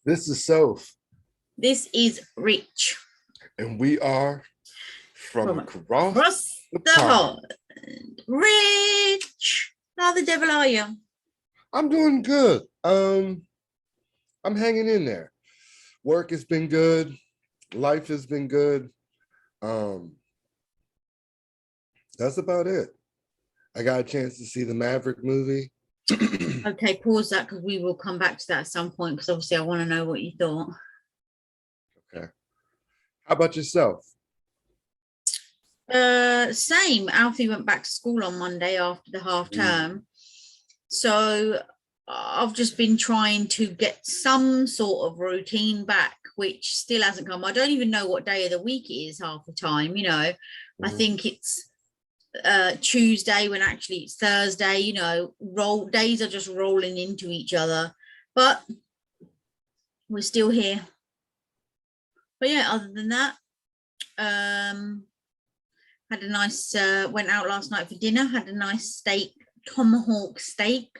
This is Soph, This is Rich and we are from from across the the pond. pond. Rich, how the devil are you? I'm doing good. I'm hanging in there. Work has been good. Life has been good. Um, that's about it. I got a chance to see the Maverick movie. Okay, pause that because we will come back to that at some point because obviously I want to know what you thought. Okay. How about yourself? Same. Alfie went back to school on Monday after the half term. So I've just been trying to get some sort of routine back, which still hasn't come. I don't even know what day of the week it is half the time, I think it's Tuesday when actually it's Thursday, days are just rolling into each other, but we're still here. But yeah, other than that, had a nice went out last night for dinner, had a nice tomahawk steak.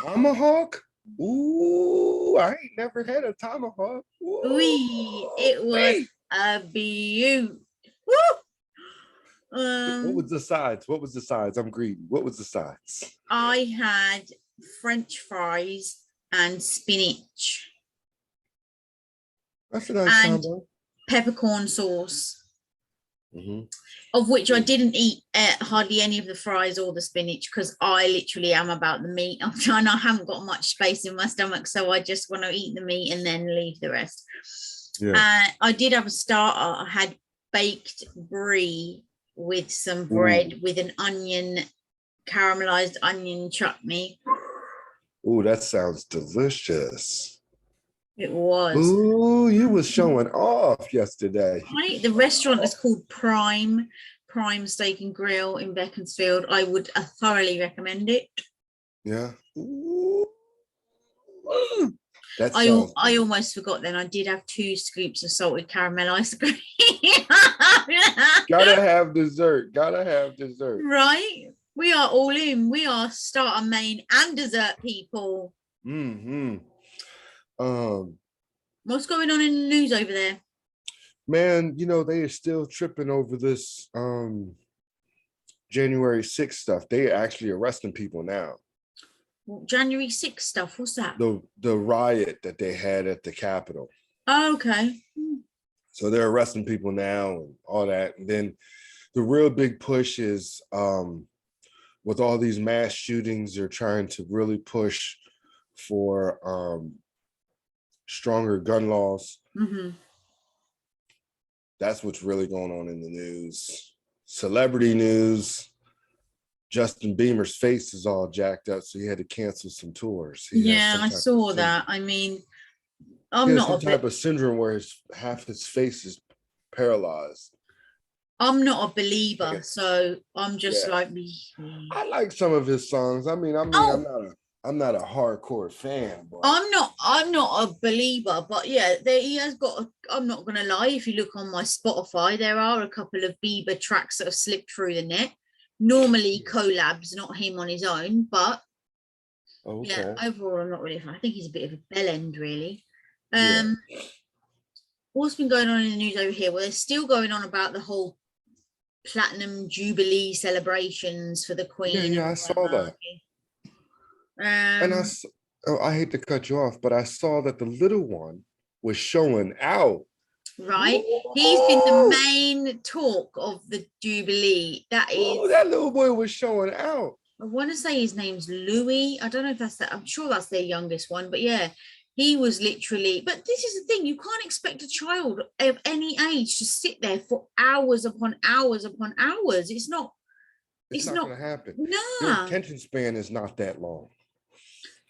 Tomahawk? Ooh, I ain't never had a tomahawk. Ooh, it was a beaut. What was the sides? What was the sides? I'm greedy. What was the sides? I had French fries and spinach. That's a nice and combo. Peppercorn sauce. Of which I didn't eat hardly any of the fries or the spinach because I literally am about the meat. I haven't got much space in my stomach, so I just want to eat the meat and then leave the rest. I did have a starter. I had baked brie with some bread with an caramelized onion chutney. Oh, that sounds delicious. It was. Ooh, you was showing off yesterday. Right? The restaurant is called Prime Steak and Grill in Beaconsfield. I would thoroughly recommend it. Yeah. Ooh. I almost forgot then. I did have 2 scoops of salted caramel ice cream. Gotta have dessert. Gotta have dessert. Right? We are all in. We are starter, main, and dessert people. What's going on in the news over there? Man, they are still tripping over this January 6th stuff. They are actually arresting people now. January 6th stuff, what's that? The riot that they had at the Capitol. Oh, okay. So they're arresting people now and all that. And then the real big push is with all these mass shootings, they're trying to really push for stronger gun laws. That's what's really going on in the news. Celebrity news. Justin Bieber's face is all jacked up, so he had to cancel some tours. I saw that. I mean, I'm not some type of syndrome where half his face is paralyzed. I'm not a believer, so I'm just like me. I like some of his songs. I'm not a hardcore fan. But I'm not a believer, but yeah, he has got. I'm not gonna lie. If you look on my Spotify, there are a couple of Bieber tracks that have slipped through the net. Normally collabs, not him on his own, but yeah, overall, I'm not really a fan. I think he's a bit of a bellend, really. What's been going on in the news over here? Well, they're still going on about the whole platinum jubilee celebrations for the Queen. Yeah, I saw that. And I hate to cut you off, but I saw that the little one was showing out. Right, he's been the main talk of the jubilee. That little boy was showing out. I want to say his name's Louis. I don't know if that's that. I'm sure that's their youngest one, but yeah, he was literally. But this is the thing: you can't expect a child of any age to sit there for hours upon hours upon hours. It's not going to happen. No, your attention span is not that long.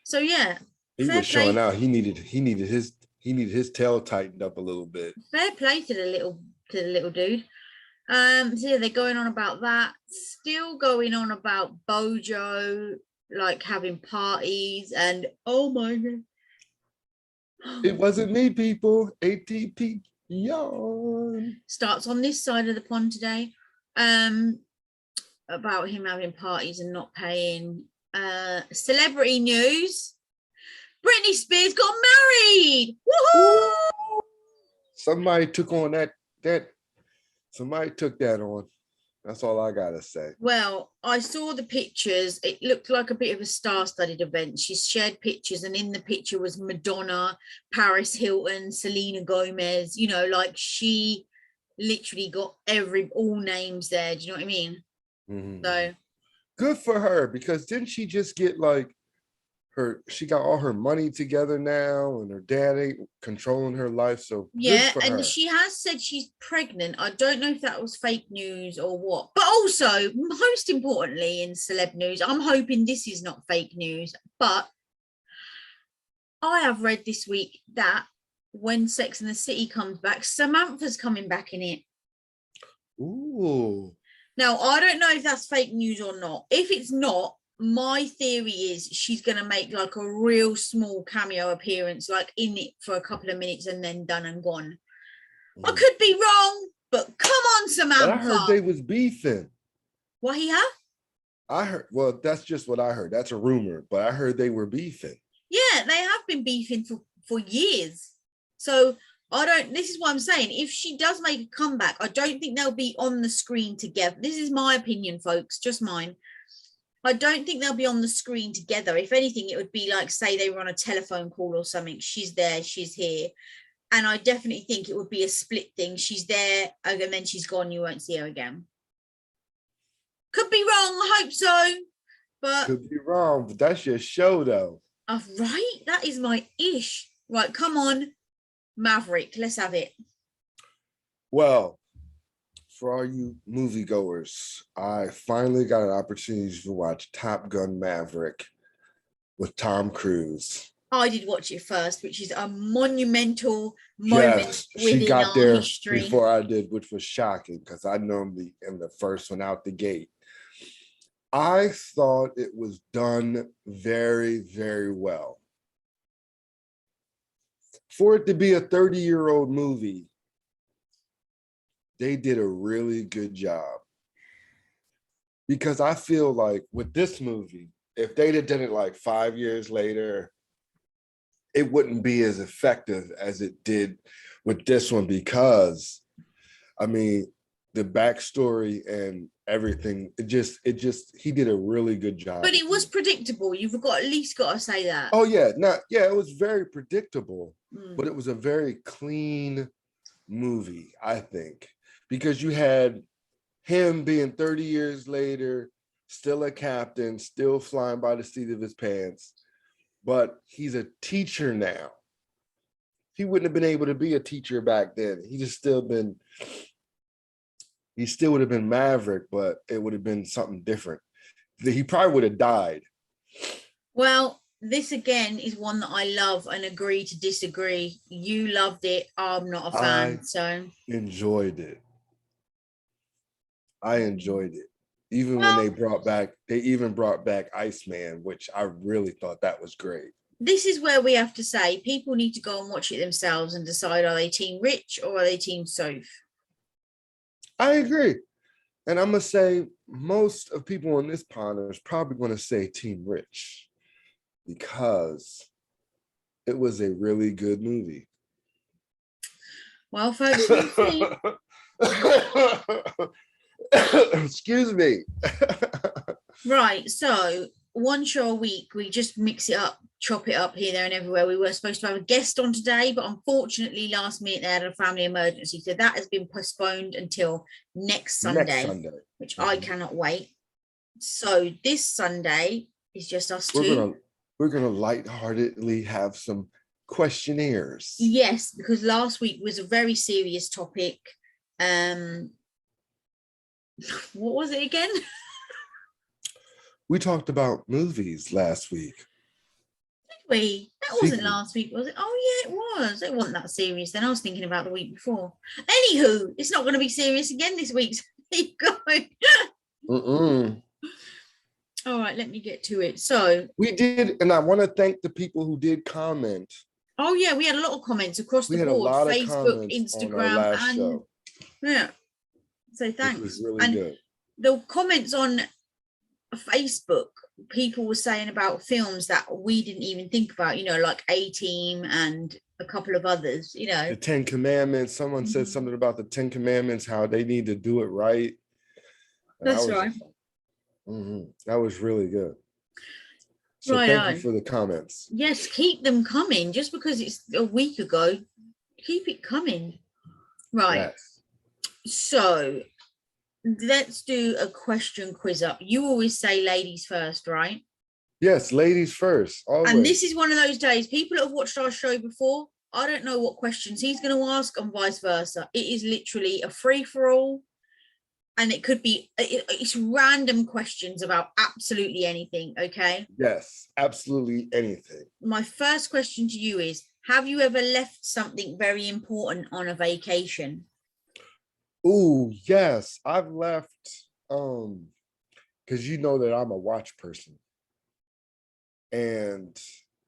So yeah, he was showing out. He needed his tail tightened up a little bit. Fair play to the little dude. So yeah, they're going on about that. Still going on about Bojo, like having parties and oh my god. It wasn't me, people. ATP yawn. Starts on this side of the pond today. About him having parties and not paying. Celebrity news. Britney Spears got married. Woohoo! Ooh, somebody took on that. Somebody took that on. That's all I gotta say. Well, I saw the pictures. It looked like a bit of a star-studded event. She shared pictures, and in the picture was Madonna, Paris Hilton, Selena Gomez. You know, like she literally got all names there. Do you know what I mean? Mhm. So Good for her, because didn't she just get like she got all her money together now, and her dad ain't controlling her life. So good yeah, for and her. she has said she's pregnant. I don't know if that was fake news or what. But also, most importantly, in celeb news, I'm hoping this is not fake news. But I have read this week that when Sex and the City comes back, Samantha's coming back in it. Ooh. Now, I don't know if that's fake news or not. If it's not, my theory is she's going to make like a real small cameo appearance, like in it for a couple of minutes and then done and gone. I could be wrong, but come on, Samantha. But I heard they was beefing. What he have? I heard, well, that's just what I heard. That's a rumor, but I heard they were beefing. Yeah, they have been beefing for years. So this is what I'm saying. If she does make a comeback, I don't think they'll be on the screen together. This is my opinion, folks, just mine. I don't think they'll be on the screen together. If anything, it would be like, say they were on a telephone call or something. She's there, she's here. And I definitely think it would be a split thing. She's there, and then she's gone. You won't see her again. Could be wrong. I hope so. But could be wrong, but that's your show, though. Right? That is my ish. Right, come on, Maverick. Let's have it. Well, for all you moviegoers, I finally got an opportunity to watch Top Gun Maverick with Tom Cruise. I did watch it first, which is a monumental moment she within got our there history. before I did, which was shocking because I normally am the first one out the gate. I thought it was done very, very well. For it to be a 30-year-old movie, they did a really good job. Because I feel like with this movie, if they'd have done it like 5 years later, it wouldn't be as effective as it did with this one, because I mean, the backstory and everything, he did a really good job. But it was predictable. You've at least got to say that. Oh yeah, it was very predictable, but it was a very clean movie, I think, because you had him being 30 years later, still a captain, still flying by the seat of his pants, but he's a teacher now. He wouldn't have been able to be a teacher back then. He still would have been Maverick, but it would have been something different. He probably would have died. Well, this again is one that I love and agree to disagree. You loved it. I'm not a fan. Enjoyed it. I enjoyed it. Even when they even brought back Iceman, which I really thought that was great. This is where we have to say people need to go and watch it themselves and decide, are they team Rich or are they team Soph? I agree. And I'm going to say most of people on this pond is probably going to say team Rich, because it was a really good movie. Well, folks, excuse me. Right, so one show a week, we just mix it up, chop it up here, there and everywhere. We were supposed to have a guest on today, but unfortunately last minute they had a family emergency, so that has been postponed until next Sunday. Which I cannot wait. So this Sunday is just us two. We're gonna lightheartedly have some questionnaires. Yes, because last week was a very serious topic. What was it again? We talked about movies last week. Did we? That wasn't last week, was it? Oh yeah, it was. It wasn't that serious then. I was thinking about the week before. Anywho, it's not going to be serious again this week. So keep going. All right, let me get to it. So we did, and I want to thank the people who did comment. Oh yeah, we had a lot of comments across the board. Facebook, Instagram, and show. Yeah. So thanks. Which was really good. The comments on Facebook people were saying about films that we didn't even think about, you know, like A-Team and a couple of others, you know. The Ten Commandments. Someone said something about the Ten Commandments, how they need to do it right. And That's right. That was really good. So Right thank you on. for the comments. Yes, keep them coming. Just because it's a week ago, keep it coming. Right. Yes. So let's do a question quiz up. You always say ladies first, right? Yes, ladies first. Always. And this is one of those days, people that have watched our show before, I don't know what questions he's going to ask and vice versa. It is literally a free-for-all. And it could be, it's random questions about absolutely anything, okay? Yes, absolutely anything. My first question to you is, have you ever left something very important on a vacation? Oh, yes. I've left, because you know that I'm a watch person. And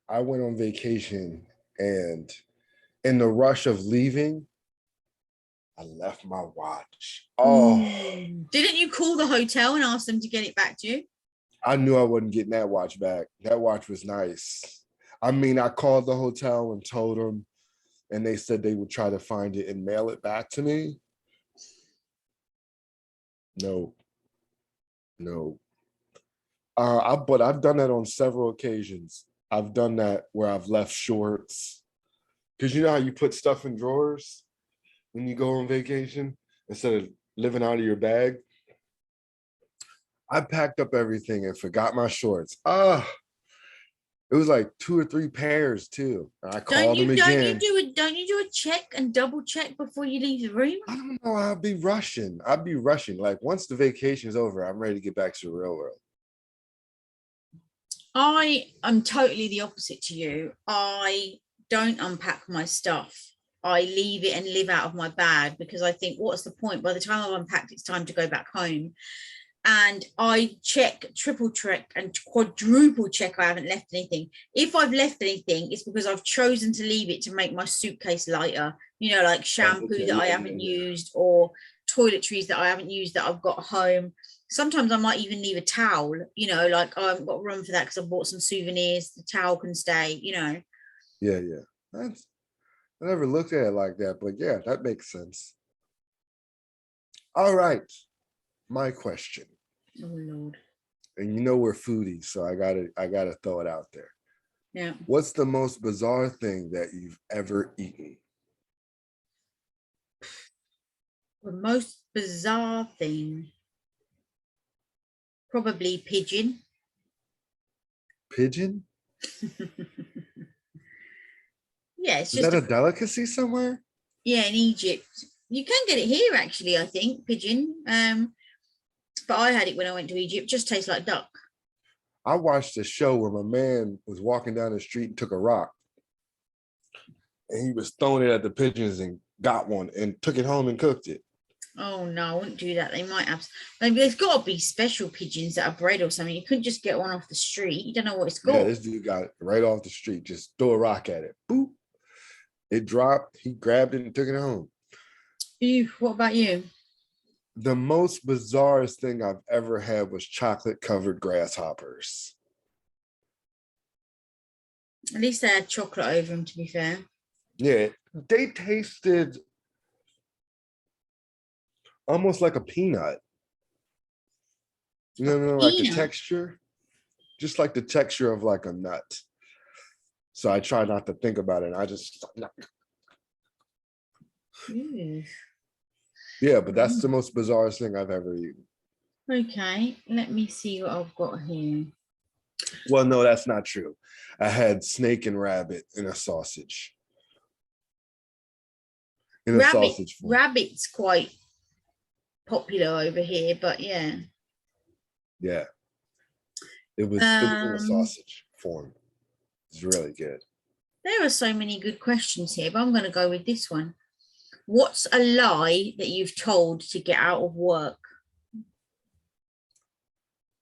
I went on vacation, and in the rush of leaving, I left my watch. Oh, Didn't you call the hotel and ask them to get it back to you? I knew I wasn't getting that watch back. That watch was nice. I mean, I called the hotel and told them, and they said they would try to find it and mail it back to me. No. But I've done that on several occasions. I've done that where I've left shorts. Because you know how you put stuff in drawers when you go on vacation instead of living out of your bag? I packed up everything and forgot my shorts. It was like 2 or 3 pairs too. And I called them again. Don't you do a check and double check before you leave the room? I don't know. I'd be rushing. Like once the vacation's over, I'm ready to get back to the real world. I am totally the opposite to you. I don't unpack my stuff. I leave it and live out of my bag because I think, what's the point? By the time I've unpacked, it's time to go back home. And I check, triple check, and quadruple check I haven't left anything. If I've left anything, it's because I've chosen to leave it to make my suitcase lighter. You know, like shampoo that I haven't used, or toiletries that I haven't used that I've got home. Sometimes I might even leave a towel, you know, like I haven't got room for that because I bought some souvenirs. The towel can stay, you know. Yeah. I never looked at it like that, but yeah, that makes sense. All right. My question. Oh Lord. And you know we're foodies, so I gotta throw it out there. Yeah. What's the most bizarre thing that you've ever eaten? The most bizarre thing, probably pigeon. Pigeon? Yeah, it's Is just that a delicacy somewhere? Yeah, in Egypt. You can get it here actually, I think, pigeon. But I had it when I went to Egypt. Just tastes like duck. I watched a show where my man was walking down the street and took a rock, and he was throwing it at the pigeons and got one and took it home and cooked it. Oh no, I wouldn't do that. They might have, maybe there's got to be special pigeons that are bred or something. You couldn't just get one off the street. You don't know what it's got. Yeah, this dude got it right off the street. Just throw a rock at it. Boop. It dropped. He grabbed it and took it home. Ew, what about you? The most bizarrest thing I've ever had was chocolate covered grasshoppers. At least they had chocolate over them, to be fair. Yeah, they tasted almost like a peanut. You know, like the texture, just like the texture of like a nut. So I try not to think about it. I just, yeah, but that's the most bizarre thing I've ever eaten. Okay, let me see what I've got here. Well, no, that's not true. I had snake and rabbit in a sausage. Sausage form. Rabbit's quite popular over here, but yeah. Yeah. It was in a sausage form. It's really good. There are so many good questions here, but I'm going to go with this one. What's a lie that you've told to get out of work?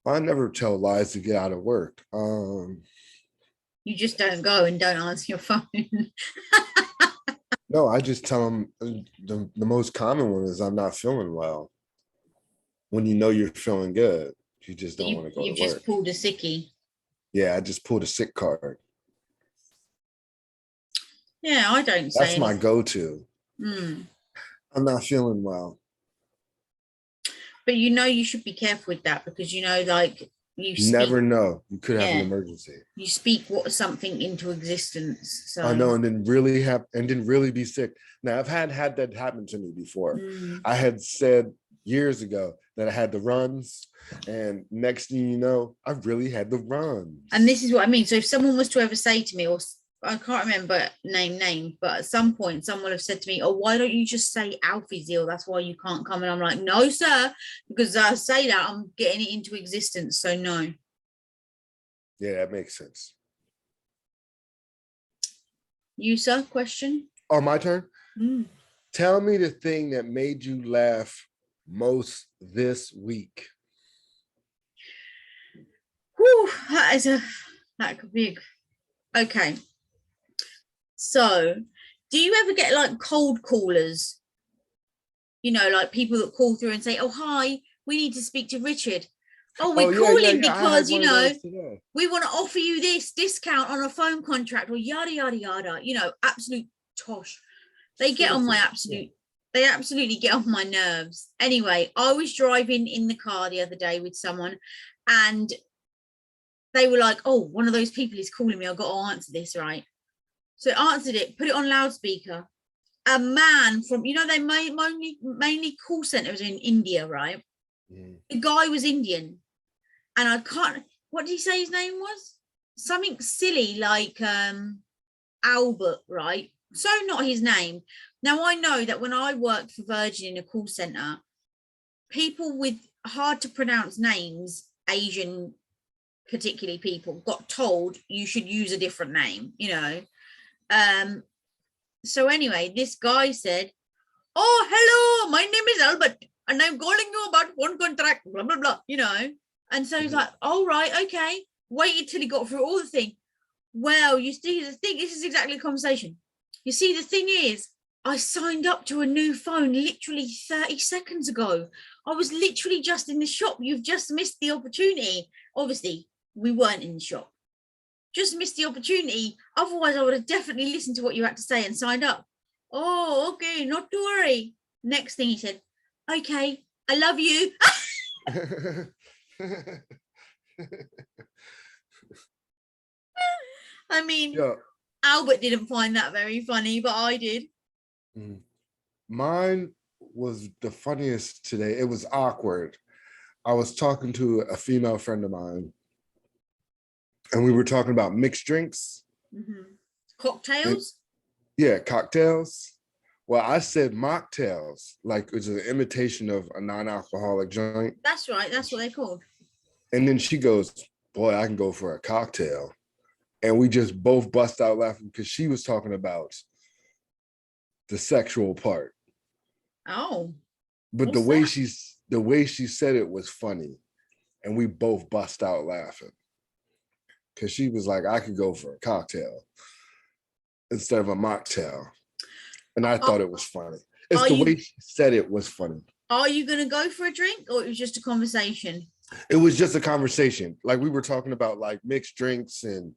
I never tell lies to get out of work. You just don't go and don't answer your phone. No, I just tell them the most common one is I'm not feeling well. When you know you're feeling good. You just don't want to go You've to work. just pulled a sickie. Yeah, I just pulled a sick card. Yeah, I don't say That's my anything. go-to. Mm. I'm not feeling well. But you should be careful with that because like you You never speak, know. You could have an yeah, emergency. you speak something into existence. So I know, and then really be sick. Now I've had that happen to me before. I had said years ago that I had the runs, and next thing you know, I really had the runs. And this is what I mean. So if someone was to ever say to me, or I can't remember name, but at some point someone would have said to me, "Oh, why don't you just say Alfie's ill? That's why you can't come." And I'm like, "No, sir, because I say that I'm getting it into existence. So no." Yeah, that makes sense. You, sir? Question? Oh, my turn? Mm. Tell me the thing that made you laugh most this week. Whew, that could be okay. So, do you ever get like cold callers? Like people that call through and say, "Oh, hi, we need to speak to Richard." Oh, we're calling yeah. I had because one of those today. we want to offer you this discount on a phone contract, or yada yada yada. Absolute tosh. They get on my absolute. They absolutely get on my nerves. Anyway, I was driving in the car the other day with someone, and they were like, "Oh, one of those people is calling me. I've got to answer this, right?" So I answered it, put it on loudspeaker. A man from, they mainly call centers in India, right? The guy was Indian, and I can't. What did he say his name was? Something silly like Albert, right? So not his name. Now I know that when I worked for Virgin in a call center, people with hard to pronounce names, Asian particularly people, got told you should use a different name. So anyway, this guy said, "Oh, hello, my name is Albert, and I'm calling you about one contract, blah, blah, blah," And so he's like, "All right, okay." Waited till he got through all the thing. Well, you see, the thing, this is exactly the conversation. You see, the thing is, I signed up to a new phone literally 30 seconds ago. I was literally just in the shop. You've just missed the opportunity. Obviously, we weren't in the shop. Just missed the opportunity. Otherwise, I would have definitely listened to what you had to say and signed up. Oh, okay, not to worry. Next thing he said, "Okay, I love you." I mean, yeah. Albert didn't find that very funny, but I did. Mine was the funniest today. It was awkward. I was talking to a female friend of mine, and we were talking about mixed drinks. Cocktails? Yeah, cocktails. Well, I said mocktails, like it's an imitation of a non-alcoholic joint. That's right. That's what they're called. And then she goes, "Boy, I can go for a cocktail." And we just both bust out laughing because she was talking about the sexual part. Oh. But the way she said it was funny. And we both bust out laughing. Because she was like, "I could go for a cocktail instead of a mocktail." And I thought it was funny. It's the way she said it was funny. Are you going to go for a drink, or it was just a conversation? It was just a conversation. Like we were talking about like mixed drinks, and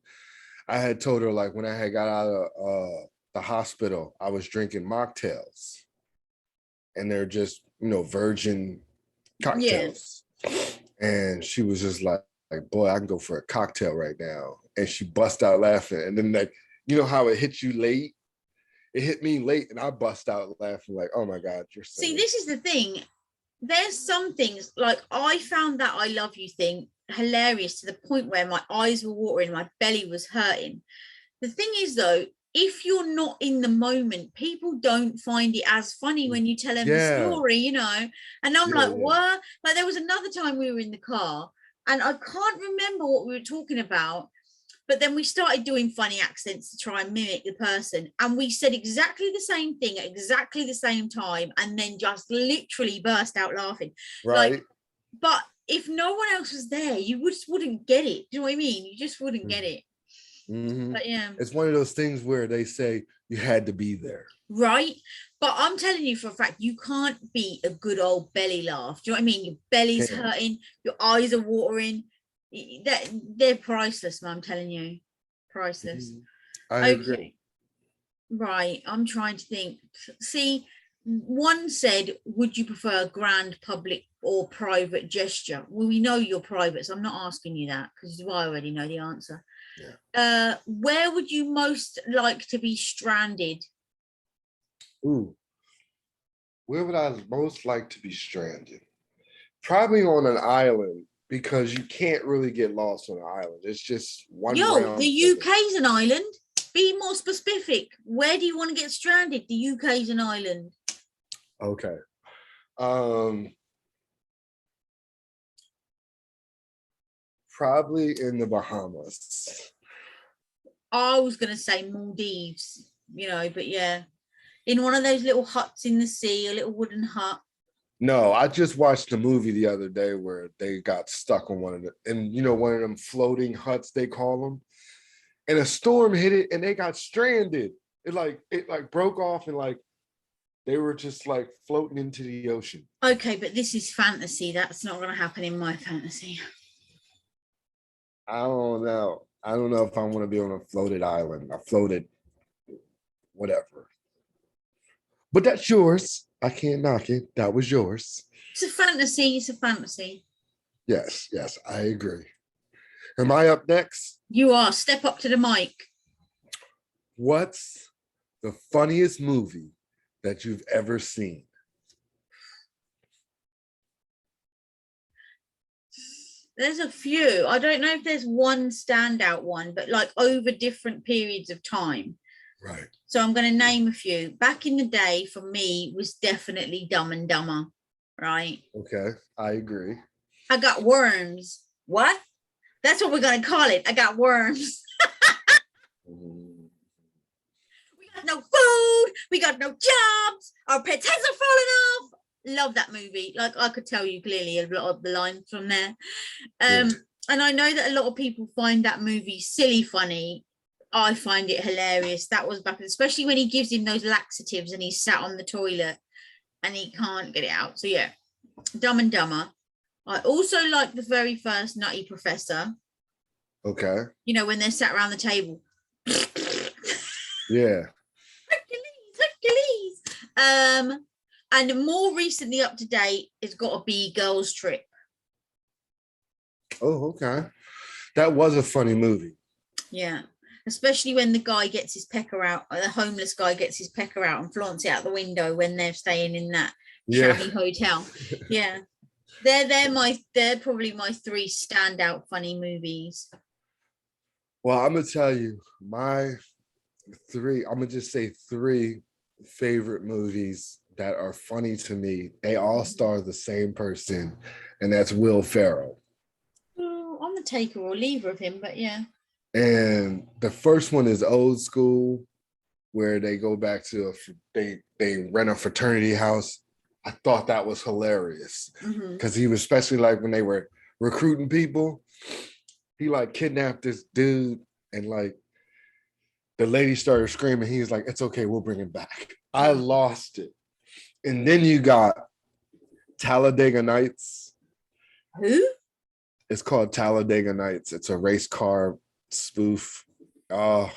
I had told her like when I had got out of the hospital, I was drinking mocktails, and they're just virgin cocktails. Yeah. And she was just like, "Boy, I can go for a cocktail right now." And she bust out laughing, and then like how it hits you late. It hit me late, and I bust out laughing like, "Oh my God, you're so..." See, this is the thing. There's some things like I found that "I love you" thing hilarious to the point where my eyes were watering, my belly was hurting. The thing is, though, if you're not in the moment, people don't find it as funny when you tell them the story, And I'm like, what? Like there was another time we were in the car, and I can't remember what we were talking about. But then we started doing funny accents to try and mimic the person. And we said exactly the same thing at exactly the same time, and then just literally burst out laughing. Right. But if no one else was there, you just wouldn't get it. Do you know what I mean? You just wouldn't get it. Mhm. But yeah, It's one of those things where they say you had to be there. right. But I'm telling you for a fact, you can't beat a good old belly laugh. Do you know what I mean? Your belly's Can't. hurting, your eyes are watering. That they're priceless, man. I'm telling you, priceless. Mhm. I agree. Okay, right. I'm trying to think. See, one said, "Would you prefer a grand public or private gesture?" Well, we know you're private, so I'm not asking you that because I already know the answer. Yeah. Where would you most like to be stranded? Ooh, where would I most like to be stranded? Probably on an island because you can't really get lost on an island. It's just one Yo, the round trip. UK's an island. Be more specific. Where do you want to get stranded? The UK's an island. Okay. Um, Probably in the Bahamas. I was gonna say Maldives, but yeah, in one of those little huts in the sea, a little wooden hut. No, I just watched a movie the other day where they got stuck on one of the, and one of them floating huts they call them, and a storm hit it and they got stranded. It broke off and they were just floating into the ocean. Okay, but this is fantasy. That's not gonna happen in my fantasy. I don't know. I don't know if I want to be on a floated island. A floated whatever. But that's yours. I can't knock it. That was yours. It's a fantasy. It's a fantasy. Yes, yes, I agree. Am I up next? You are. Step up to the mic. What's the funniest movie that you've ever seen? There's a few. I don't know if there's one standout one, but over different periods of time. Right. So I'm going to name a few. Back in the day, for me, was definitely Dumb and Dumber, right? Okay, I agree. I got worms. What? That's what we're going to call it. I got worms. Mm. We got no food. We got no jobs. Our pets' heads are falling off. Love that movie. I could tell you clearly a lot of the lines from there. Yeah. And I know that a lot of people find that movie silly funny. I find it hilarious. That was back, especially when he gives him those laxatives and he's sat on the toilet and he can't get it out. So yeah, Dumb and Dumber. I also like the very first Nutty Professor. Okay. When they're sat around the table. Yeah. Hercules. And more recently up to date, it's got to be Girls Trip. Oh, okay. That was a funny movie. Yeah. Especially when the guy gets his pecker out, the homeless guy gets his pecker out and flaunts it out the window when they're staying in that shabby hotel. Yeah. They're probably my three standout funny movies. Well, I'm gonna tell you my three, I'm gonna just say three favorite movies that are funny to me. They all star the same person, and that's Will Ferrell. Oh, I'm a taker or leaver of him, but yeah. And the first one is Old School, where they go back to they rent a fraternity house. I thought that was hilarious because he was, especially when they were recruiting people, he kidnapped this dude and the lady started screaming. He was like, "It's okay, we'll bring him back." I lost it. And then you got Talladega Nights. Who? It's called Talladega Nights. It's a race car spoof. Oh,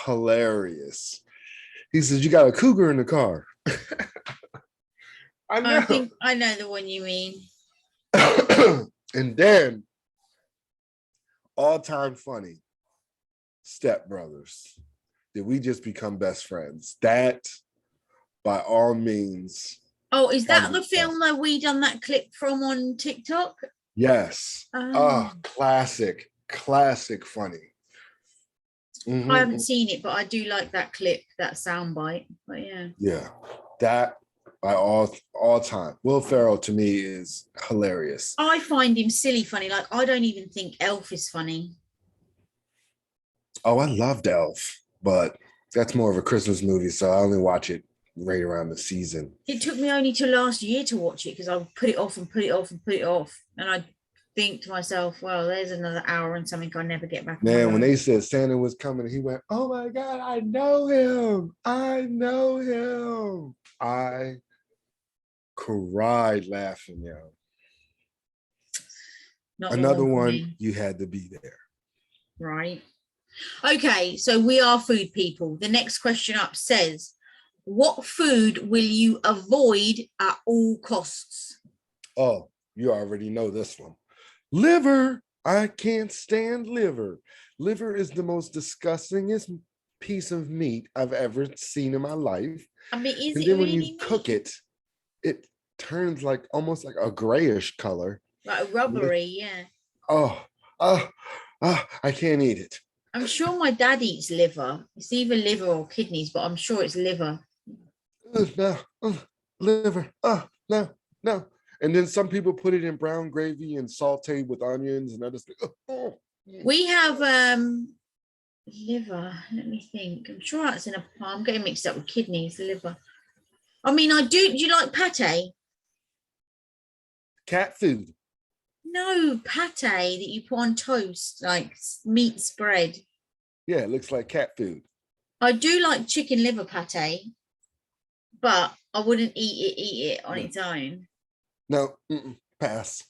hilarious. He says, "You got a cougar in the car." I know. I think I know the one you mean. And then all-time funny, Step Brothers. Did we just become best friends? That, by all means. Oh, is that the film that we done that clip from on TikTok? Yes. Classic funny. Mm-hmm. I haven't seen it, but I do like that clip, that soundbite. But yeah. Yeah. That by all time. Will Ferrell to me is hilarious. I find him silly funny. I don't even think Elf is funny. Oh, I loved Elf, but that's more of a Christmas movie, so I only watch it right around the season. It took me only till last year to watch it because I put it off and put it off and put it off. And I think to myself, well, there's another hour and something I'll never get back on my Man, when life. they said Santa was coming, he went, "Oh my God, I know him. I know him." I cried laughing, yo. Not the Another one for one, me, you had to be there. right? Okay, so we are food people. The next question up says, what food will you avoid at all costs? Oh, you already know this one. Liver. I can't stand liver. Liver is the most disgustingest piece of meat I've ever seen in my life. I mean, is And it then when you really cook meat? it, it turns like almost like a grayish color. Like a rubbery, yeah. Oh, I can't eat it. I'm sure my dad eats liver. It's either liver or kidneys, but I'm sure it's liver. No, liver. No, no. And then some people put it in brown gravy and saute with onions and other stuff. Oh. We have liver. Let me think. I'm sure that's in a. I'm getting mixed up with kidneys. Liver. I mean, I do. Do you like pate? Cat food. No, pate that you put on toast, like meat spread. Yeah, it looks like cat food. I do like chicken liver pate, but I wouldn't eat it on No, its own. no, pass.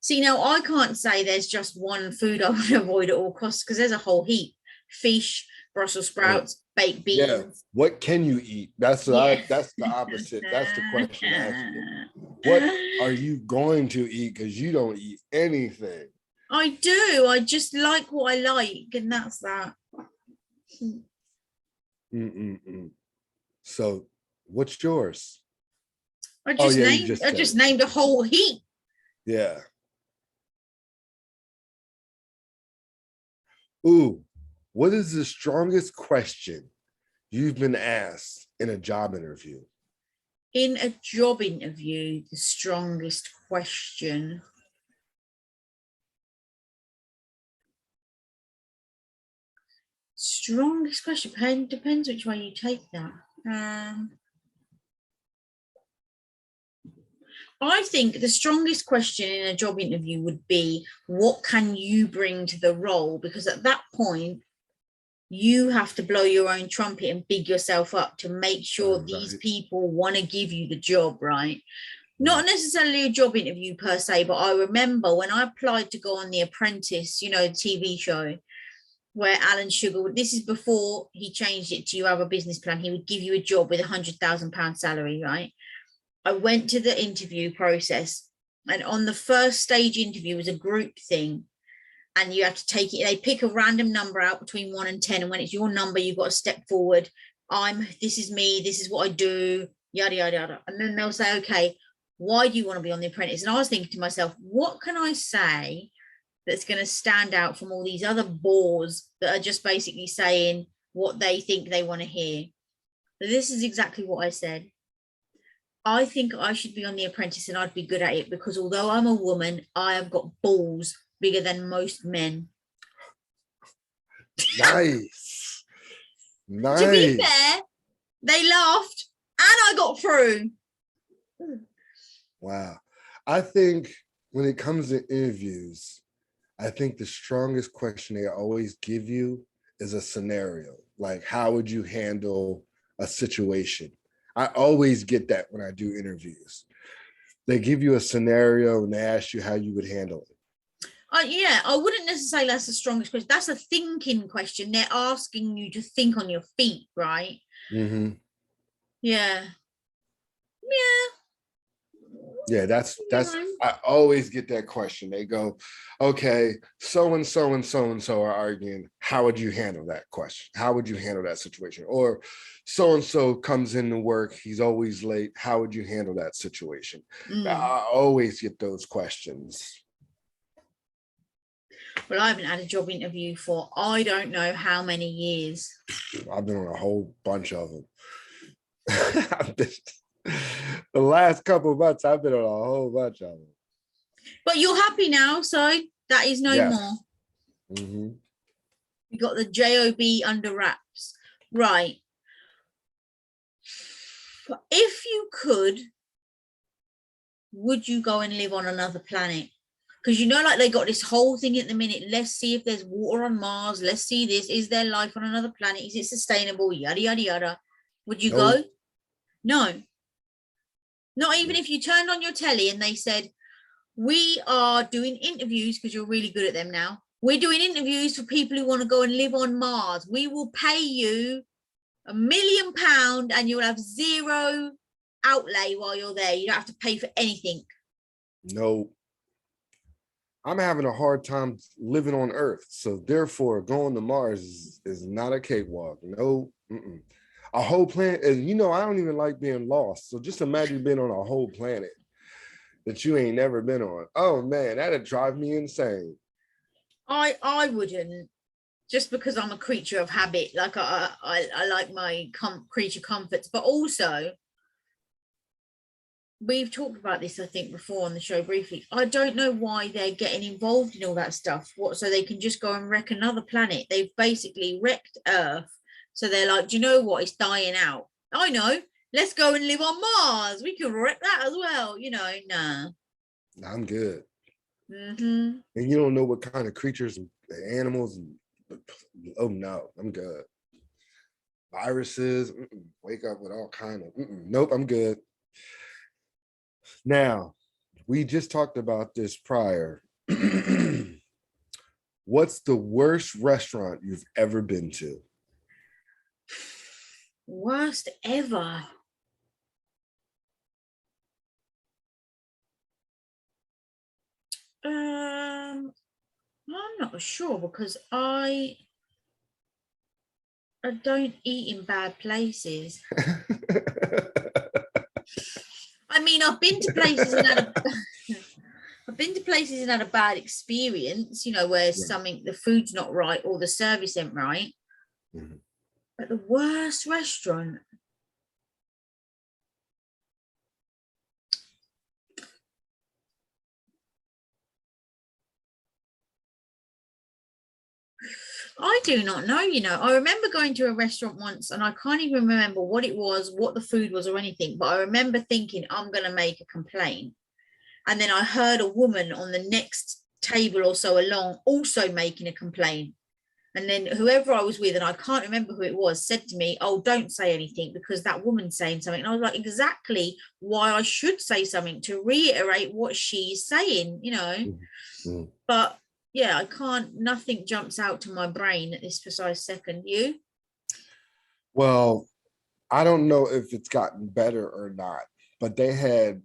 See, now I can't say there's just one food I would avoid at all costs because there's a whole heap. Fish, Brussels Oh, sprouts, baked yeah. beans. What can you eat? That's Yeah. that's the opposite. That's the question I ask you. What are you going to eat? Because you don't eat anything. I do. I just like what I like, and that's that. So, what's yours? I Oh just yeah, you named just I said just it. named a whole heap. Yeah. Ooh, what is the strongest question you've been asked in a job interview? In a job interview, the strongest question. Strongest question depends which way you take that. I think the strongest question in a job interview would be, what can you bring to the role? Because at that point, you have to blow your own trumpet and big yourself up to make sure these Right. people want to give you the job, right? Not Right. necessarily a job interview per se, but I remember when I applied to go on The Apprentice, you know, the TV show, where Alan Sugar, this is before he changed it to you have a business plan, he would give you a job with £100,000 salary, right? I went to the interview process, and on the first stage interview was a group thing, and you have to take it. They pick a random number out between 1 and 10, and when it's your number, you've got to step forward. This is me. This is what I do. Yada yada yada. And then they'll say, okay, why do you want to be on The Apprentice? And I was thinking to myself, what can I say that's going to stand out from all these other bores that are just basically saying what they think they want to hear? But this is exactly what I said. I think I should be on The Apprentice and I'd be good at it because although I'm a woman, I have got balls bigger than most men. Nice. To be Nice. fair, they laughed and I got through. Wow. I think when it comes to interviews, I think the strongest question they always give you is a scenario. Like, how would you handle a situation? I always get that when I do interviews. They give you a scenario and they ask you how you would handle it. Yeah, I wouldn't necessarily that's the strongest question. That's a thinking question. They're asking you to think on your feet, right? Mm-hmm. Yeah. Yeah, that's I always get that question. They go, okay, so and so and so and so are arguing. How would you handle that question? How would you handle that situation? Or so and so comes into work, he's always late. How would you handle that situation? I always get those questions. Well, I haven't had a job interview for I don't know how many years. I've been on a whole bunch of them. The last couple of months, I've been on a whole bunch of them. But you're happy now, so that is no more. Mm-hmm. You got the job under wraps, right? If you could, would you go and live on another planet? Because, you know, like they got this whole thing at the minute. Let's see if there's water on Mars. Let's see this. Is there life on another planet? Is it sustainable? Yada, yada, yada. Would you No. go? No. Not even if you turned on your telly and they said, we are doing interviews, because you're really good at them now. We're doing interviews for people who want to go and live on Mars. We will pay you £1 million and you'll have zero outlay while you're there. You don't have to pay for anything. No. I'm having a hard time living on Earth. So therefore, going to Mars is not a cakewalk. No. A whole planet. And you know, I don't even like being lost. So just imagine being on a whole planet that you ain't never been on. Oh man, that'd drive me insane. I wouldn't, just because I'm a creature of habit. Like I like my creature comforts, but also we've talked about this, I think, before on the show briefly. I don't know why they're getting involved in all that stuff. What, so they can just go and wreck another planet? They've basically wrecked Earth. So they're like, do you know what? It's dying out. I know. Let's go and live on Mars. We can wreck that as well. You know, nah. I'm good. Mm-hmm. And you don't know what kind of creatures and animals. Oh no, I'm good. Viruses. Wake up with all kind of. Nope, I'm good. Now, we just talked about this prior. What's the worst restaurant you've ever been to? Worst ever. I'm not sure, because I don't eat in bad places. I mean, I've been to places and had a bad experience, you know, where something, the food's not right or the service ain't right. Mm-hmm. But the worst restaurant. I do not know, you know. I remember going to a restaurant once and I can't even remember what it was, what the food was or anything, but I remember thinking, I'm going to make a complaint. And then I heard a woman on the next table or so along also making a complaint. And then whoever I was with, and I can't remember who it was, said to me, oh, don't say anything because that woman's saying something. And I was like, exactly why I should say something, to reiterate what she's saying, you know. Mm-hmm. But yeah, I can't, nothing jumps out to my brain at this precise second. You? Well, I don't know if it's gotten better or not, but they had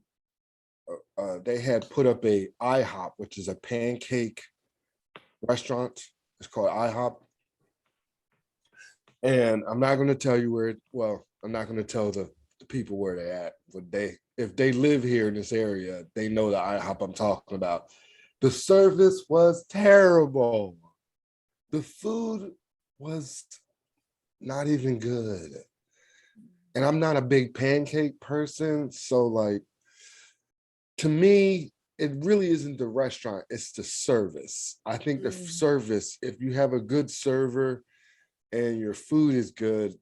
put up a Ihop, which is a pancake restaurant. It's called Ihop. And I'm not going to tell you where I'm not going to tell the people where they're at, but if they live here in this area, they know the Ihop I'm talking about. The service was terrible. The food was not even good. And I'm not a big pancake person, so like, to me, it really isn't the restaurant, it's the service. I think the service, if you have a good server and your food is good,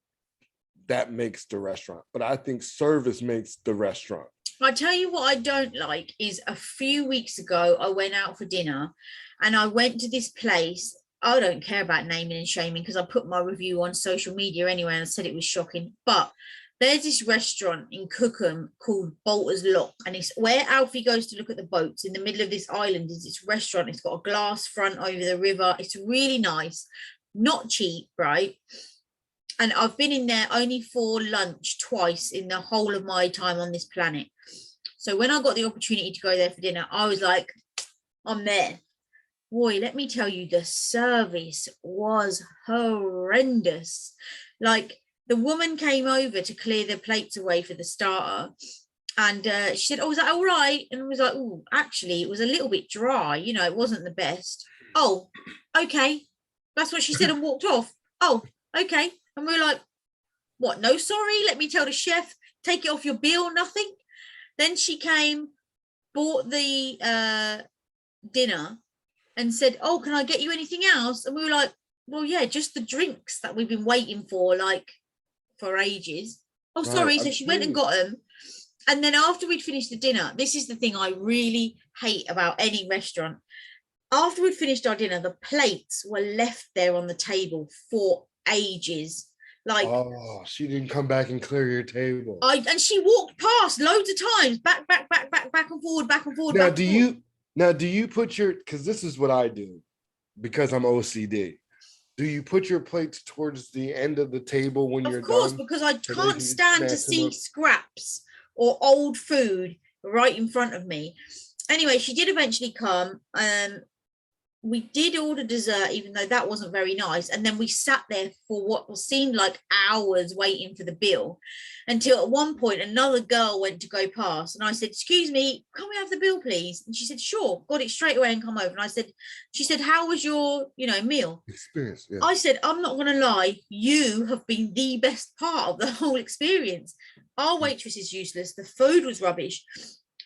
that makes the restaurant. But I think service makes the restaurant. I tell you what I don't like is, a few weeks ago, I went out for dinner and I went to this place. I don't care about naming and shaming because I put my review on social media anyway and I said it was shocking. But there's this restaurant in Cookham called Bolter's Lock, and it's where Alfie goes to look at the boats. In the middle of this island is this restaurant. It's got a glass front over the river. It's really nice, not cheap, right? And I've been in there only for lunch twice in the whole of my time on this planet. So when I got the opportunity to go there for dinner, I was like, I'm there. Boy, let me tell you, the service was horrendous. Like, the woman came over to clear the plates away for the starter. And she said, oh, is that all right? And I was like, oh, actually, it was a little bit dry. You know, it wasn't the best. Oh, okay. That's what she said and walked off. Oh, okay. And we were like, what? No, sorry. Let me tell the chef, take it off your bill, nothing. Then she came, bought the dinner and said, oh, can I get you anything else? And we were like, well, yeah, just the drinks that we've been waiting for, like, for ages. Oh, sorry. So she went and got them. And then after we'd finished the dinner, this is the thing I really hate about any restaurant. After we'd finished our dinner, the plates were left there on the table for ages. Like, Oh, she didn't come back and clear your table. and she walked past loads of times, back and forward, back and forward. Now, back and forward. do you put your, because this is what I do because I'm OCD. Do you put your plates towards the end of the table when you're Of course, done? because I So they can't can just stand to snatch them see up? scraps or old food right in front of me. Anyway, she did eventually come. We did order dessert, even though that wasn't very nice. And then we sat there for what seemed like hours waiting for the bill, until at one point another girl went to go past, and I said, "Excuse me, can we have the bill, please?" And she said, "Sure." Got it straight away and come over. And I said, she said, "How was your, meal?" Experience, yeah. I said, "I'm not going to lie, you have been the best part of the whole experience. Our waitress is useless. The food was rubbish.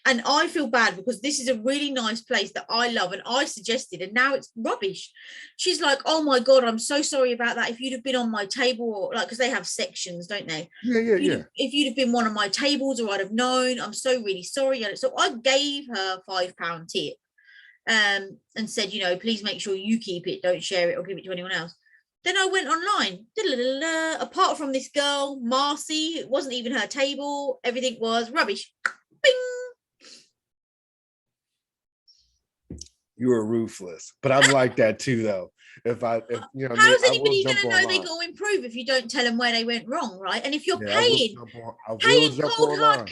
And I feel bad because this is a really nice place that I love and I suggested, and now it's rubbish." She's like, "Oh my God, I'm so sorry about that. If you'd have been on my table," or like, because they have sections, don't they? Yeah. If you'd have been one of my tables, or I'd have known, I'm so really sorry. So I gave her £5 tip, and said, "Please make sure you keep it. Don't share it or give it to anyone else." Then I went online. Apart from this girl, Marcy, it wasn't even her table. Everything was rubbish. Bing. You were ruthless, but I'm like that too, though. If you know, what I mean, How's I will anybody going jump to know they online. got to improve if you don't tell them where they went wrong, right? And if you're Yeah, I will paying jump on. I will jump cold online. hard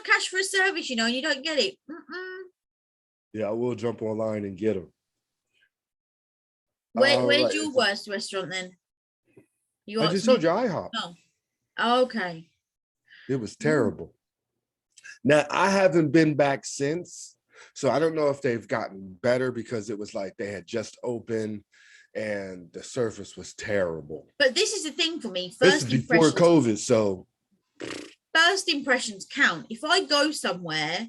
cash for a service, and you don't get it. Yeah, I will jump online and get them. Where's Right. your worst restaurant then? You I asked just told me. you IHOP. Oh, okay. It was terrible. Now I haven't been back since, so I don't know if they've gotten better because it was like they had just opened and the surface was terrible. But this is the thing for me. This is before COVID, so First impressions count. If I go somewhere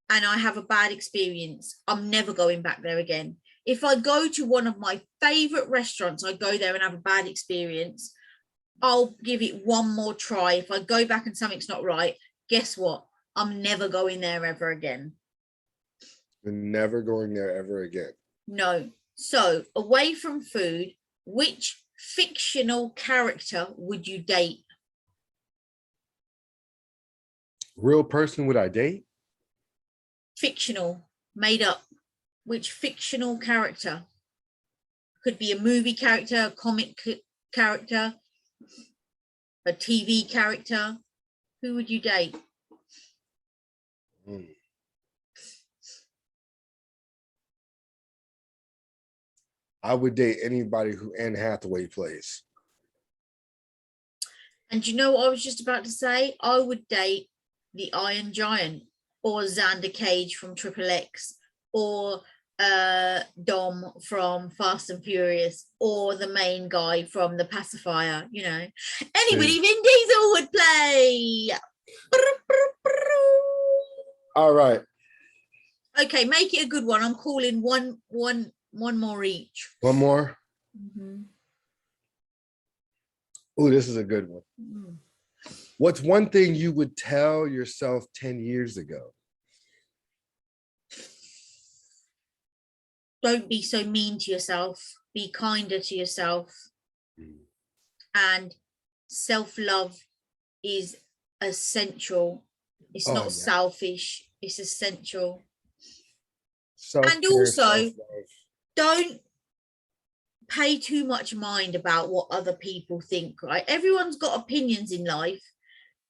and I have a bad experience, I'm never going back there again. If I go to one of my favorite restaurants, I go there and have a bad experience, I'll give it one more try. If I go back and something's not right, guess what? I'm never going there ever again. we're never going there ever again. No. So, away from food, which fictional character would you date? Real person would I date? Fictional, made up. Which fictional character? Could be a movie character, a comic character, a TV character. Who would you date? I would date anybody who Anne Hathaway plays. And you know what I was just about to say? I would date the Iron Giant, or Xander Cage from Triple X, or Dom from Fast and Furious, or the main guy from The Pacifier. Anybody Vin Diesel would play. All right. Okay, make it a good one. I'm calling one more each. One more. Mm-hmm. Oh, this is a good one. What's one thing you would tell yourself 10 years ago? Don't be so mean to yourself. Be kinder to yourself. And self-love is essential. It's not selfish. It's essential. And also, don't pay too much mind about what other people think, right? Everyone's got opinions in life,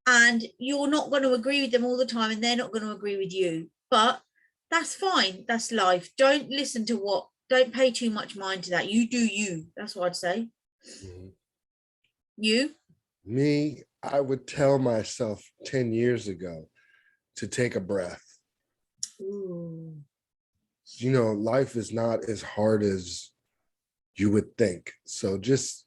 and you're not going to agree with them all the time, and they're not going to agree with you. But that's fine. That's life. Don't pay too much mind to that. You do you. That's what I'd say. You? Me, I would tell myself 10 years ago to take a breath. Ooh. Life is not as hard as you would think. So just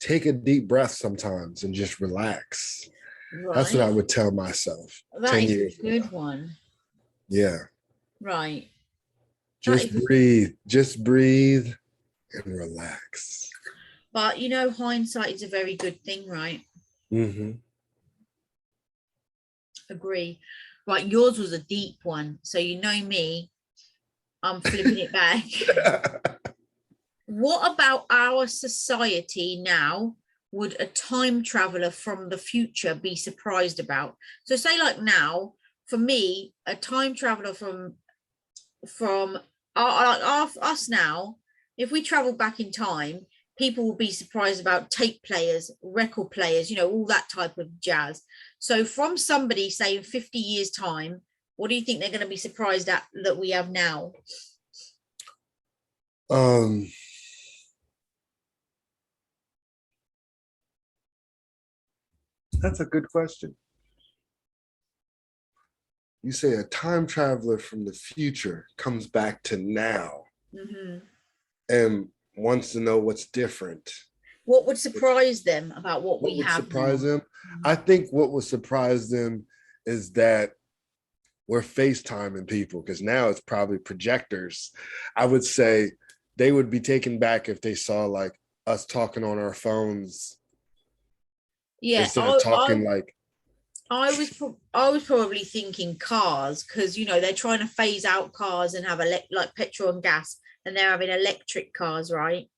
take a deep breath sometimes and just relax. Right. That's what I would tell myself. That is a good one. Yeah. Right. Just breathe and relax. But, hindsight is a very good thing, right? Mm-hmm. Agree. Right, yours was a deep one. So you know me, I'm flipping it back. What about our society now would a time traveler from the future be surprised about? So say like now, for me, a time traveler from us now, if we travel back in time, people will be surprised about tape players, record players, all that type of jazz. So from somebody, say in 50 years time, what do you think they're going to be surprised at that we have now? That's a good question. You say a time traveler from the future comes back to now and wants to know what's different. What would surprise them about what we would have surprise now? them? I think what would surprise them is that we're FaceTiming people, because now it's probably projectors. I would say they would be taken back if they saw like us talking on our phones. Yeah, instead of talking like I was probably thinking cars, because they're trying to phase out cars and have like petrol and gas, and they're having electric cars, right?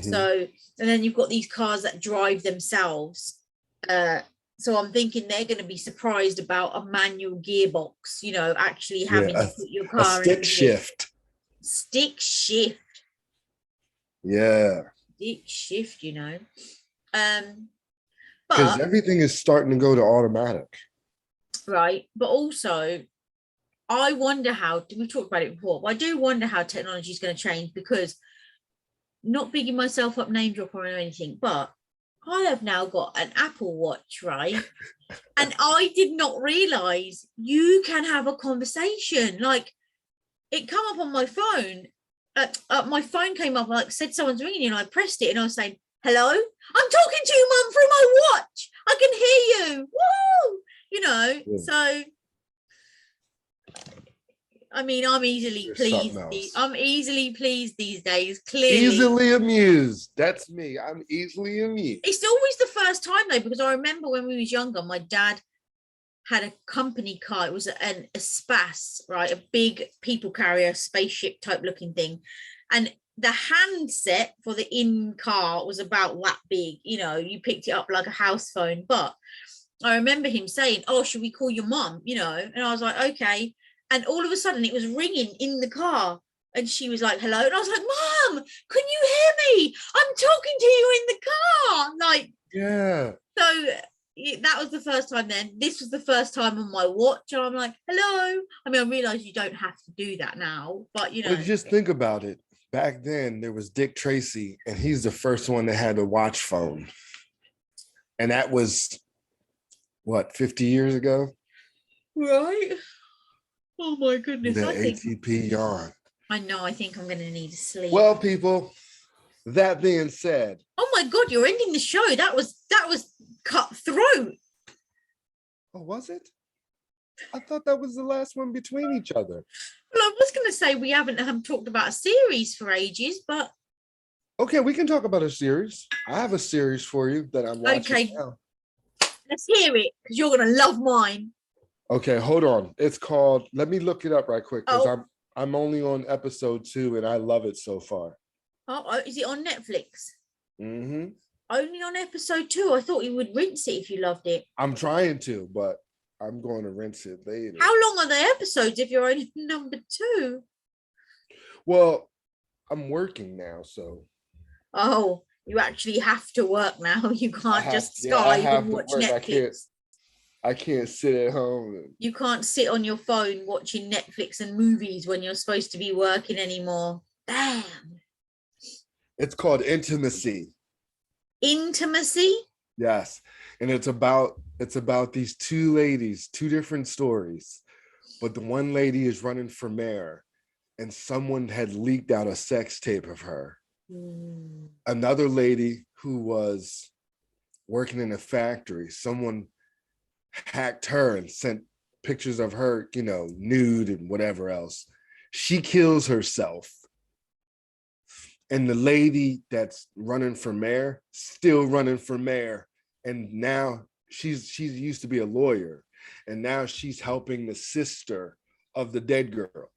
So, and then you've got these cars that drive themselves. So I'm thinking they're going to be surprised about a manual gearbox, actually having to put your car a stick shift. Stick shift. Yeah. Stick shift, Because but everything is starting to go to automatic. Right. But also, I wonder how, we talked about it before, but I do wonder how technology is going to change, because not bigging myself up name dropper or anything, but I have now got an Apple Watch, right? And I did not realize you can have a conversation. Like, it come up on my phone. My phone came up, like said someone's ringing you, and I pressed it, and I was saying, hello? I'm talking to you, Mum, through my watch. I can hear you. Woo! So I mean, I'm easily pleased. I'm easily pleased these days. Clearly, easily amused. That's me. I'm easily amused. It's always the first time though, because I remember when we was younger, my dad had a company car. It was a Spas, right? A big people carrier, spaceship type looking thing, and the handset for the in car was about that big. You picked it up like a house phone. But I remember him saying, "Oh, should we call your mum?" And I was like, "Okay." And all of a sudden it was ringing in the car, and she was like, hello. And I was like, Mom, can you hear me? I'm talking to you in the car. Like, yeah. So that was the first time then. This was the first time on my watch. And I'm like, hello. I mean, I realize you don't have to do that now, but But just think about it. Back then there was Dick Tracy, and he's the first one that had a watch phone. And that was what, 50 years ago? Right. Oh my goodness. The ATP yawn. I know, I think I'm going to need to sleep. Well, people, that being said. Oh my God, you're ending the show. That was cutthroat. Oh, was it? I thought that was the last one between each other. Well, I was going to say we haven't talked about a series for ages, but. Okay, we can talk about a series. I have a series for you that I'm watching now. Let's hear it, because you're going to love mine. Okay, hold on. It's called, let me look it up right quick, because I'm only on episode 2 and I love it so far. Oh, is it on Netflix? Mm-hmm. Only on episode 2. I thought you would rinse it if you loved it. I'm trying to, but I'm going to rinse it later. How long are the episodes if you're only number 2? Well, I'm working now, so. Oh, you actually have to work now. You can't just Skype and watch Netflix. I can't sit at home. You can't sit on your phone watching Netflix and movies when you're supposed to be working anymore. Damn. It's called Intimacy. Intimacy? Yes. And it's about these 2 ladies, 2 different stories. But the one lady is running for mayor, and someone had leaked out a sex tape of her. Another lady who was working in a factory, someone hacked her and sent pictures of her, nude and whatever else. She kills herself. And the lady that's running for mayor, still running for mayor. And now she's used to be a lawyer. and now she's helping the sister of the dead girl.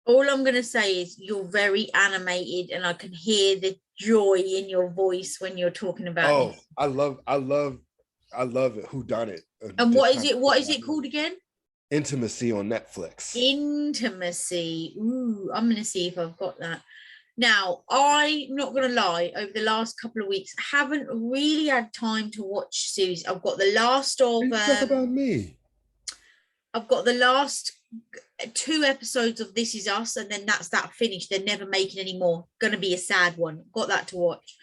All I'm going to say is you're very animated, and I can hear the joy in your voice when you're talking about this. I love it. Who done it? And what is it? What is it called again? Intimacy on Netflix. Intimacy. Ooh, I'm going to see if I've got that. Now, I'm not going to lie, over the last couple of weeks, I haven't really had time to watch series. I've got the last of... Talk about me. I've got the last 2 episodes of This Is Us, and then that's that finished. They're never making any more. Going to be a sad one. Got that to watch.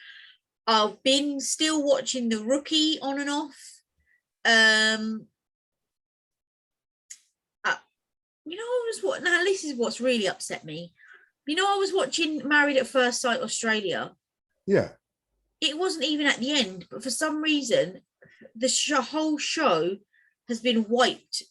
I've been still watching The Rookie on and off. Now this is what's really upset me. I was watching Married at First Sight Australia. Yeah. It wasn't even at the end, but for some reason, the whole show has been wiped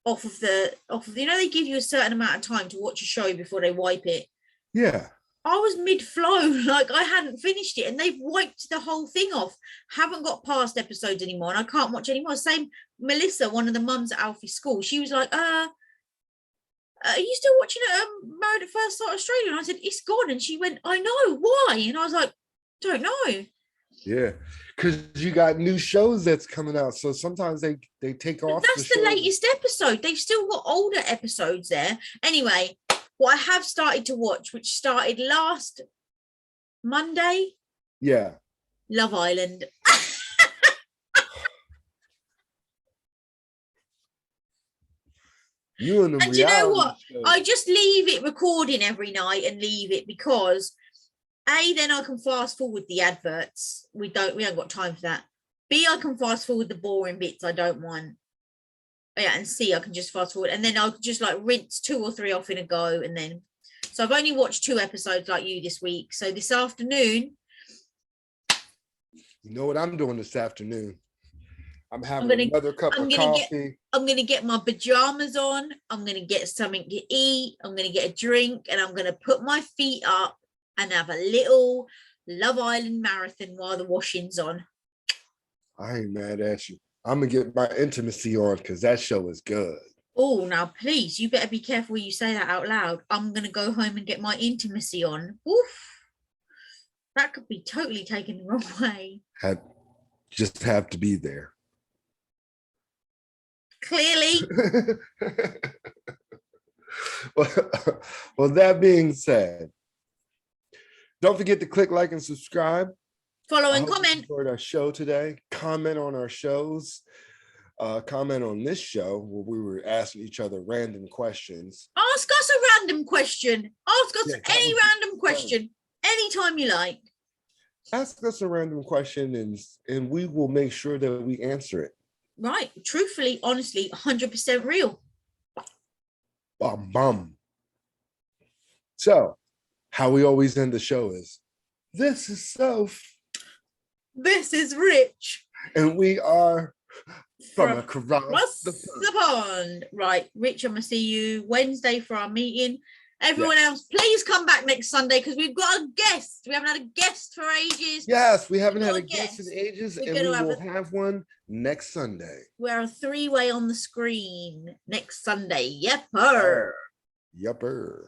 off of the, they give you a certain amount of time to watch a show before they wipe it. Yeah. I was mid-flow, like I hadn't finished it, and they've wiped the whole thing off. Haven't got past episodes anymore, and I can't watch anymore. Same Melissa, one of the mums at Alfie's school, she was like, are you still watching Married at First Sight Australia? And I said, it's gone. And she went, I know, why? And I was like, don't know. Yeah, because you got new shows that's coming out. So sometimes they take off. That's the latest episode. They've still got older episodes there. Anyway, what I have started to watch, which started last Monday. Yeah. Love Island. And you know what? I just leave it recording every night and leave it because then I can fast forward the adverts. We haven't got time for that. B, I can fast forward the boring bits I don't want. Yeah, and C, I can just fast forward, and then I'll just like rinse 2 or 3 off in a go, and then so I've only watched 2 episodes like you this week. So this afternoon, you know what I'm doing this afternoon? I'm having another cup of coffee. I'm going to get my pajamas on. I'm going to get something to eat. I'm going to get a drink, and I'm going to put my feet up and have a little Love Island marathon while the washing's on. I ain't mad at you. I'm going to get my Intimacy on because that show is good. Oh, now, please, you better be careful when you say that out loud. I'm going to go home and get my Intimacy on. Oof. That could be totally taken the wrong way. Just have to be there. Clearly. Well, that being said, don't forget to click like and subscribe. Follow and comment. Enjoyed our show today. Comment on our shows. Comment on this show where we were asking each other random questions. Ask us a random question. Ask us any random question anytime you like. Ask us a random question and we will make sure that we answer it. Right. Truthfully, honestly, 100% real. Bum. So, how we always end the show is, this is Soph. This is Rich. And we are from across the pond. Right, Rich, I'm going to see you Wednesday for our meeting. Everyone else, please come back next Sunday because we've got a guest. We haven't had a guest for ages. Yes, we haven't had a guest in ages, and we will have one next Sunday. We're a 3-way on the screen next Sunday. Yepper. Yepper.